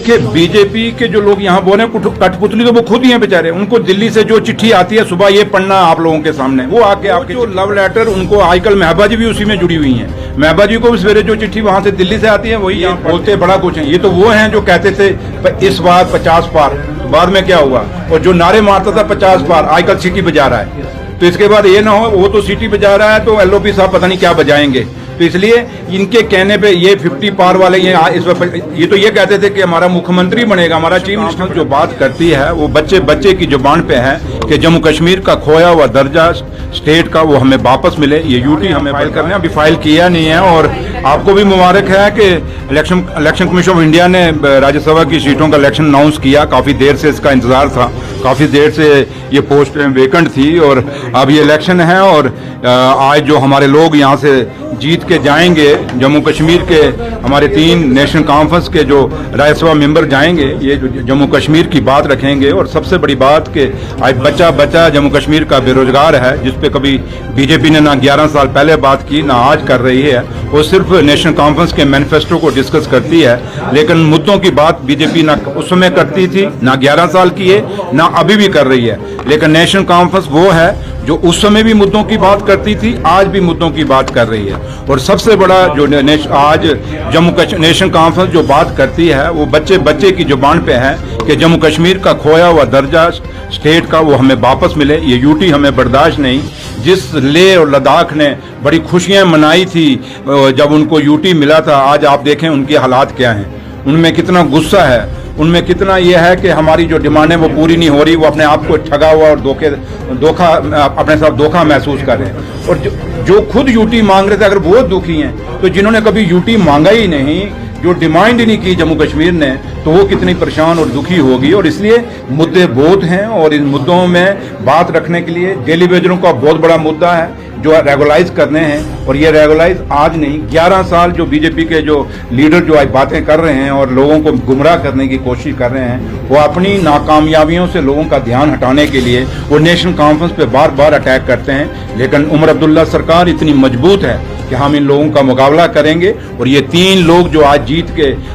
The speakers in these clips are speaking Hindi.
कि बीजेपी के जो लोग यहाँ बोले कठपुतली तो वो खुद ही हैं बेचारे। उनको दिल्ली से जो चिट्ठी आती है सुबह ये पढ़ना आप लोगों के सामने, वो आके आपके जो लव लेटर, उनको आजकल महबा जी भी उसी में जुड़ी हुई हैं। महबा जी को भी सवेरे जो चिट्ठी वहां से दिल्ली से आती है वही यहाँ बोलते बड़ा कुछ है। ये तो वो हैं जो कहते थे इस बार 50 पार, बाद में क्या हुआ, और जो नारे मारता था 50 पार आजकल सीटी बजा रहा है। तो इसके बाद ये ना हो वो तो सीटी बजा रहा है तो एलओपी साहब पता नहीं क्या बजाएंगे। तो इसलिए इनके कहने पे ये 50 पार वाले ये तो ये कहते थे कि हमारा मुख्यमंत्री बनेगा, हमारा चीफ मिनिस्टर। जो बात करती है वो बच्चे की जुबान पे है कि जम्मू कश्मीर का खोया हुआ दर्जा स्टेट का वो हमें वापस मिले। ये यूटी हमें फाइल करने, अभी फाइल किया नहीं है। और आपको भी मुबारक है कि इलेक्शन कमीशन ऑफ इंडिया ने राज्यसभा की सीटों का इलेक्शन अनाउंस किया। काफी देर से इसका इंतजार था, काफी देर से ये पोस्ट वेकेंट थी और अब ये इलेक्शन है। और आज जो हमारे लोग यहाँ से जीत के जाएंगे, जम्मू कश्मीर के हमारे 3 नेशनल कॉन्फ्रेंस के जो राज्यसभा मेंबर जाएंगे, ये जम्मू कश्मीर की बात रखेंगे। और सबसे बड़ी बात कि आज बच्चा जम्मू कश्मीर का बेरोजगार है, जिस पे कभी बीजेपी ने ना 11 साल पहले बात की ना आज कर रही है। वो सिर्फ नेशनल कॉन्फ्रेंस के मैनिफेस्टो को डिस्कस करती है, लेकिन मुद्दों की बात बीजेपी ना उस समय करती थी, ना 11 साल की है, ना अभी भी कर रही है। लेकिन नेशनल कॉन्फ्रेंस वो है जो उस समय भी मुद्दों की बात करती थी, आज भी मुद्दों की बात कर रही है। और सबसे बड़ा जो आज जम्मू नेशनल कॉन्फ्रेंस जो बात करती है वो बच्चे की जुबान पे है कि जम्मू कश्मीर का खोया हुआ दर्जा स्टेट का वो हमें वापस मिले। ये यूटी हमें बर्दाश्त नहीं। जिस लेह और लद्दाख ने बड़ी खुशियां मनाई थी जब उनको यूटी मिला था, आज आप देखें उनके हालात क्या हैं, उनमें कितना गुस्सा है, उनमें कितना यह है कि हमारी जो डिमांड है वो पूरी नहीं हो रही। वो अपने आप को ठगा हुआ और अपने साथ धोखा महसूस कर रहे हैं। और जो खुद यूटी मांग रहे थे, अगर वो दुखी हैं तो जिन्होंने कभी यूटी मांगा ही नहीं, जो डिमांड ही नहीं की जम्मू कश्मीर ने, तो वो कितनी परेशान और दुखी होगी। और इसलिए मुद्दे बहुत हैं और इन मुद्दों में बात रखने के लिए डेली वेजरों का बहुत बड़ा मुद्दा है जो रेगुलाइज करने हैं। और ये रेगुलाइज आज नहीं, 11 साल जो बीजेपी के जो लीडर जो आज बातें कर रहे हैं और लोगों को गुमराह करने की कोशिश कर रहे हैं, वो अपनी नाकामयाबियों से लोगों का ध्यान हटाने के लिए वो नेशनल कॉन्फ्रेंस पे बार बार अटैक करते हैं। लेकिन उमर अब्दुल्ला सरकार इतनी मजबूत है कि हम इन लोगों का मुकाबला करेंगे। और ये 3 लोग जो आज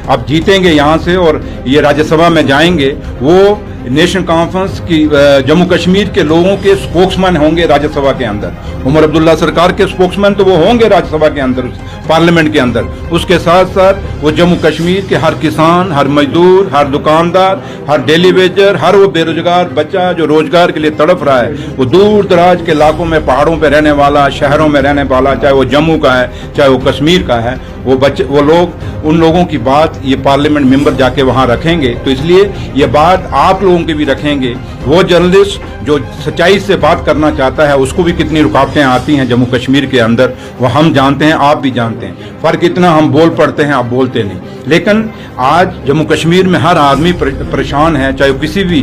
अब जीतेंगे यहाँ से और ये राज्यसभा में जाएंगे, वो नेशनल कॉन्फ्रेंस की जम्मू कश्मीर के लोगों के स्पोक्समैन होंगे राज्यसभा के अंदर। उमर अब्दुल्ला सरकार के स्पोक्समैन तो वो होंगे राज्यसभा के अंदर, पार्लियामेंट के अंदर। उसके साथ साथ वो जम्मू कश्मीर के हर किसान, हर मजदूर, हर दुकानदार, हर डेली वेजर, हर वो बेरोजगार बच्चा जो रोजगार के लिए तड़प रहा है, वो दूर दराज के इलाकों में पहाड़ों पर रहने वाला, शहरों में रहने वाला, चाहे वो जम्मू का है चाहे वो कश्मीर का है, वो लोग, उन लोगों की बात ये पार्लियामेंट मेंबर जाके वहां रखेंगे। तो इसलिए ये बात आप लोगों की भी रखेंगे। वो जर्नलिस्ट जो सच्चाई से बात करना चाहता है, उसको भी कितनी रुकावटें आती हैं जम्मू कश्मीर के अंदर, वो हम जानते हैं, आप भी जानते हैं। फर्क इतना, हम बोल पड़ते हैं, आप बोलते नहीं। लेकिन आज जम्मू कश्मीर में हर आदमी परेशान है, चाहे किसी भी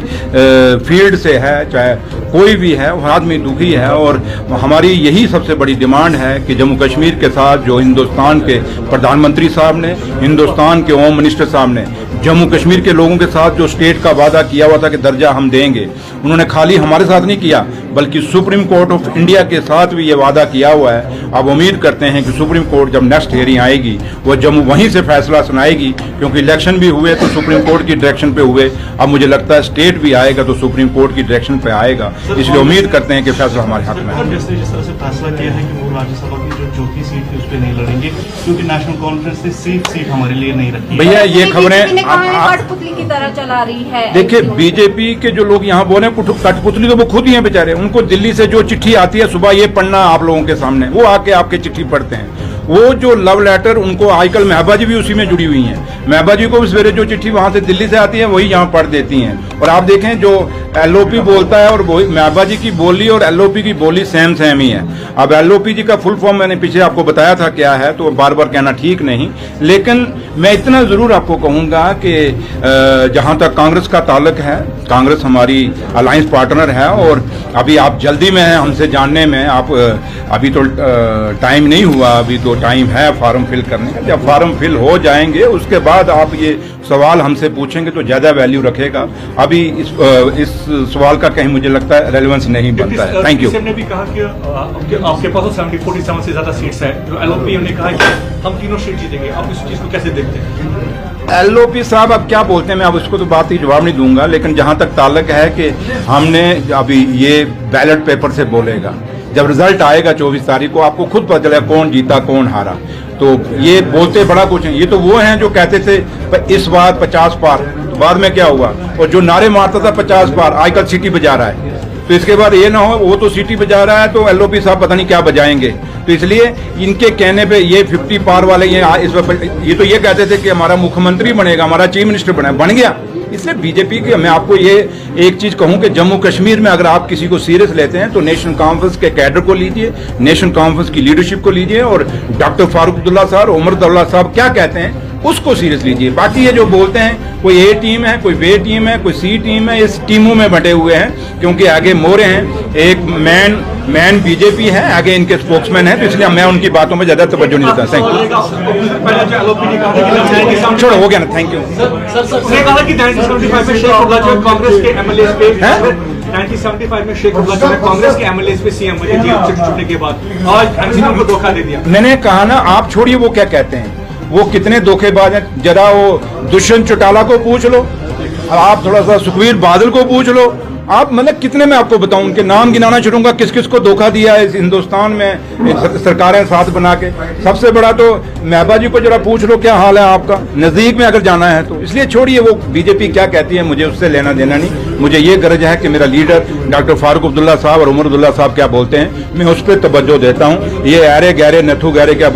फील्ड से है, चाहे कोई भी है, वो आदमी दुखी है। और हमारी यही सबसे बड़ी डिमांड है कि जम्मू कश्मीर के साथ जो हिंदुस्तान के प्रधानमंत्री साहब ने, हिंदुस्तान के होम मिनिस्टर साहब ने जम्मू कश्मीर के लोगों के साथ जो स्टेट का वादा किया हुआ था कि दर्जा हम देंगे, उन्होंने खाली हमारे साथ नहीं किया बल्कि सुप्रीम कोर्ट ऑफ इंडिया के साथ भी ये वादा किया हुआ है। अब उम्मीद करते हैं कि सुप्रीम कोर्ट जब नेक्स्ट हियरिंग आएगी वो जम्मू वहीं से फैसला सुनाएगी, क्योंकि इलेक्शन भी हुए तो सुप्रीम कोर्ट की डायरेक्शन पे हुए। अब मुझे लगता है स्टेट भी आएगा तो सुप्रीम कोर्ट की डायरेक्शन पे आएगा, इसलिए उम्मीद करते हैं कि फैसला हमारे हाथ में है। जिस तरह से फैसला किया है कि वो राज्यसभा की जो चौथी सीट थी उस पर नहीं लड़ेंगे क्योंकि नेशनल कॉन्फ्रेंस ने सीट हमारे लिए नहीं रखी। भैया ये खबरें कठपुतली की तरह चला रही है। देखिए बीजेपी के जो लोग यहाँ बोले कठपुतली तो वो खुद ही हैं बेचारे। उनको दिल्ली से जो चिट्ठी आती है सुबह ये पढ़ना आप लोगों के सामने, वो आके आपके चिट्ठी पढ़ते हैं। वो जो लव लेटर, उनको आजकल महबा जी भी उसी में जुड़ी हुई हैं। महबा जी को भी सवेरे जो चिट्ठी वहां से दिल्ली से आती है वही यहाँ पढ़ देती हैं। और आप देखें जो एलओपी बोलता है और वही महबा जी की बोली और एलओपी की बोली सेम ही है। अब एलओपी जी का फुल फॉर्म मैंने पीछे आपको बताया था क्या है, तो बार बार कहना ठीक नहीं। लेकिन मैं इतना जरूर आपको कहूंगा कि जहां तक कांग्रेस का ताल्लुक है, कांग्रेस हमारी अलायंस पार्टनर है और अभी आप जल्दी में हैं हमसे जानने में। आप अभी तो टाइम नहीं हुआ, अभी तो टाइम है फॉर्म फिल करने का। जब फॉर्म फिल हो जाएंगे उसके बाद आप ये सवाल हमसे पूछेंगे तो ज्यादा वैल्यू रखेगा। अभी इस सवाल का कहीं मुझे लगता है रेलेवेंस नहीं बनता है। Thank you. ने भी कहा कि आपके पास 70-47 से ज्यादा सीट्स है, जो एलओपी ने कहा कि हम तीनों सीट जीतेंगे। आप इस चीज को कैसे देखते हैं? एलओपी साहब अब क्या बोलते हैं, मैं अब उसको तो बात ही जवाब नहीं दूंगा, लेकिन जहां तक ताल्लुक है कि हमने अभी ये बैलेट पेपर से बोलेगा, जब रिजल्ट आएगा 24 तारीख को आपको खुद पता चलेगा कौन जीता कौन हारा। तो ये बोलते बड़ा कुछ है, ये तो वो हैं जो कहते थे इस बार 50 पार, तो बाद में क्या हुआ, और जो नारे मारता था 50 पार आजकल सीटी बजा रहा है। तो इसके बाद ये ना हो वो तो सीटी बजा रहा है तो एलओपी साहब पता नहीं क्या बजाएंगे। तो इसलिए इनके कहने पे ये 50 पार वाले ये तो ये कहते थे कि हमारा मुख्यमंत्री बनेगा, हमारा चीफ मिनिस्टर बन गया। इसलिए बीजेपी के मैं आपको ये एक चीज कहूं कि जम्मू कश्मीर में अगर आप किसी को सीरियस लेते हैं तो नेशनल कॉन्फ्रेंस के कैडर को लीजिए, नेशनल कॉन्फ्रेंस की लीडरशिप को लीजिए, और डॉक्टर फारूक अब्दुल्ला साहब, उमर अब्दुल्ला साहब क्या कहते हैं उसको सीरियस लीजिए। बाकी ये जो बोलते हैं कोई ए टीम है, कोई बे टीम है, कोई सी टीम है, इस टीमों में बंटे हुए हैं, क्योंकि आगे मोरे हैं, एक मैन बीजेपी है, आगे इनके स्पोक्समैन है, तो इसलिए मैं उनकी बातों में ज्यादा तवज्जो नहीं देता। थैंक यू, छोड़ो हो गया ना, थैंक यू। उसने कहा कि 1975 में शेख अब्दुल्ला जो कांग्रेस के एमएलए पे 1975 में शेख अब्दुल्ला जो है कांग्रेस के एमएलए पे सीएम बने जेल छूटने के बाद, आज एमसीएम को धोखा दे दिया। मैंने कहा ना, आप छोड़िए वो क्या कहते हैं, वो कितने धोखेबाज हैं, जरा वो दुष्यंत चौटाला को पूछ लो, आप थोड़ा सा सुखबीर बादल को पूछ लो, आप मतलब कितने मैं आपको बताऊं, उनके नाम गिनाना शुरूंगा किस किस को धोखा दिया है इस हिंदुस्तान में सरकारें साथ बना के। सबसे बड़ा तो महबा जी को जरा पूछ लो क्या हाल है आपका, नजदीक में अगर जाना है तो। इसलिए छोड़िए वो बीजेपी क्या कहती है, मुझे उससे लेना देना नहीं। मुझे ये गरज है कि मेरा लीडर डॉक्टर फारूक अब्दुल्ला साहब और उमर अब्दुल्ला साहब क्या बोलते हैं, मैं उस पर तवज्जो देता हूँ। ये अरे गहरे नथु गहरे क्या